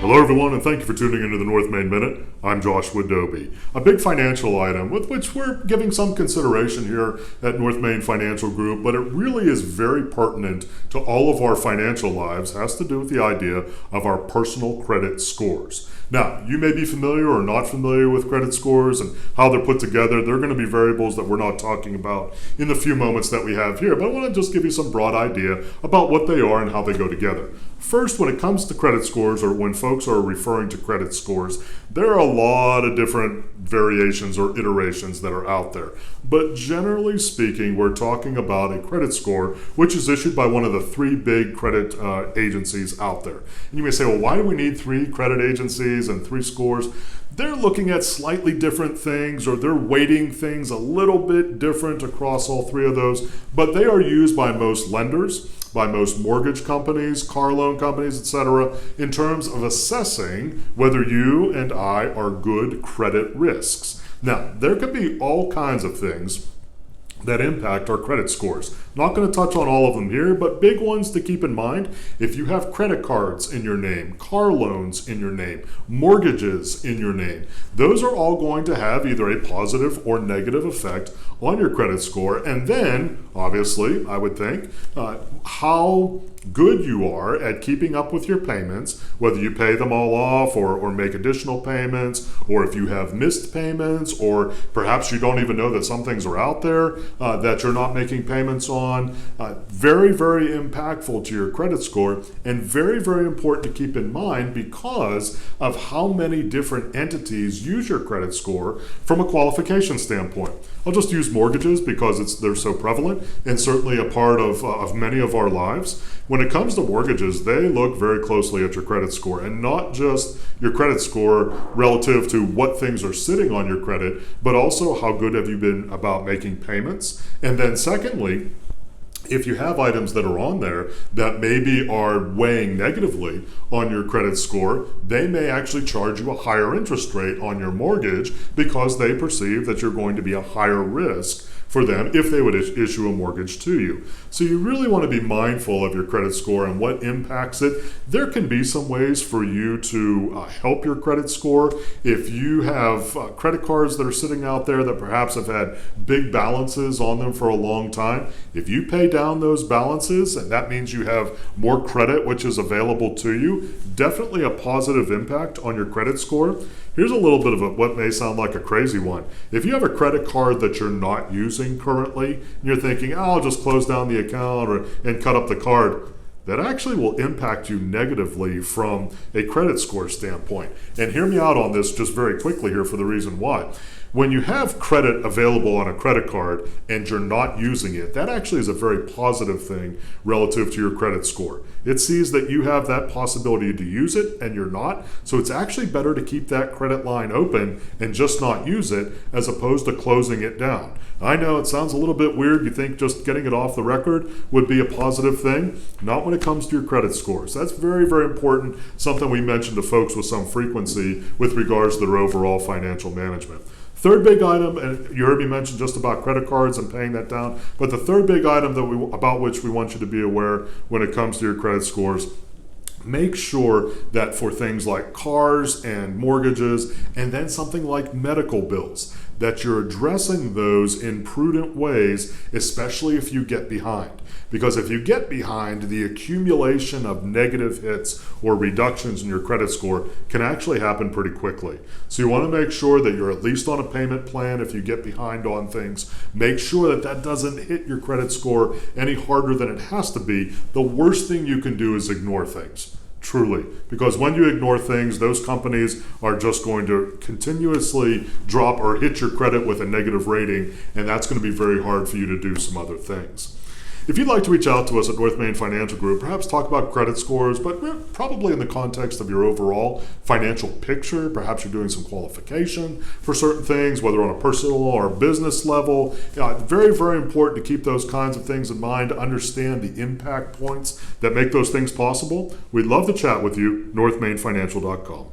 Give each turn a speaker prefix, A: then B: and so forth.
A: Hello, everyone, and thank you for tuning into the North Main Minute. I'm Joshua Dobie. A big financial item with which we're giving some consideration here at North Main Financial Group, but it really is very pertinent to all of our financial lives, has to do with the idea of our personal credit scores. Now, you may be familiar or not familiar with credit scores and how they're put together. They're going to be variables that we're not talking about in the few moments that we have here, but I want to just give you some broad idea about what they are and how they go together. First, when it comes to credit scores, or when folks are referring to credit scores, there are a lot of different variations or iterations that are out there. But generally speaking, we're talking about a credit score which is issued by one of the three big credit agencies out there. And you may say, well, why do we need three credit agencies and three scores? They're looking at slightly different things, or they're weighting things a little bit different across all three of those, but they are used by most lenders, by most mortgage companies, car loan companies, etc., in terms of assessing whether you and I are good credit risks. Now, there could be all kinds of things that impact our credit scores. Not going to touch on all of them here, but big ones to keep in mind. If you have credit cards in your name, car loans in your name, mortgages in your name, those are all going to have either a positive or negative effect on your credit score. And then, obviously, I would think, how good you are at keeping up with your payments, whether you pay them all off or make additional payments, or if you have missed payments, or perhaps you don't even know that some things are out there that you're not making payments on. Very, very impactful to your credit score, and very, very important to keep in mind because of how many different entities use your credit score from a qualification standpoint. I'll just use mortgages because they're so prevalent and certainly a part of many of our lives. When it comes to mortgages, they look very closely at your credit score, and not just your credit score relative to what things are sitting on your credit, but also how good have you been about making payments. And then secondly, if you have items that are on there that maybe are weighing negatively on your credit score, they may actually charge you a higher interest rate on your mortgage because they perceive that you're going to be a higher risk for them if they would issue a mortgage to you. So you really want to be mindful of your credit score and what impacts it. There can be some ways for you to help your credit score. If you have credit cards that are sitting out there that perhaps have had big balances on them for a long time, if you pay down those balances, and that means you have more credit which is available to you, definitely a positive impact on your credit score. Here's a little bit of what may sound like a crazy one. If you have a credit card that you're not using currently, and you're thinking, oh, I'll just close down the account and cut up the card, that actually will impact you negatively from a credit score standpoint. And hear me out on this just very quickly here for the reason why. When you have credit available on a credit card and you're not using it, that actually is a very positive thing relative to your credit score. It sees that you have that possibility to use it and you're not, so it's actually better to keep that credit line open and just not use it as opposed to closing it down. I know it sounds a little bit weird. You think just getting it off the record would be a positive thing. Not when it comes to your credit scores. That's very, very important, something we mention to folks with some frequency with regards to their overall financial management. Third big item, and you heard me mention just about credit cards and paying that down, but the third big item about which we want you to be aware when it comes to your credit scores, make sure that for things like cars and mortgages, and then something like medical bills, that you're addressing those in prudent ways, especially if you get behind. Because if you get behind, the accumulation of negative hits or reductions in your credit score can actually happen pretty quickly. So you want to make sure that you're at least on a payment plan if you get behind on things. Make sure that that doesn't hit your credit score any harder than it has to be. The worst thing you can do is ignore things. Truly, because when you ignore things, those companies are just going to continuously drop or hit your credit with a negative rating, and that's going to be very hard for you to do some other things. If you'd like to reach out to us at North Main Financial Group, perhaps talk about credit scores, but probably in the context of your overall financial picture, perhaps you're doing some qualification for certain things, whether on a personal or business level. Very, very important to keep those kinds of things in mind, to understand the impact points that make those things possible. We'd love to chat with you, northmainfinancial.com.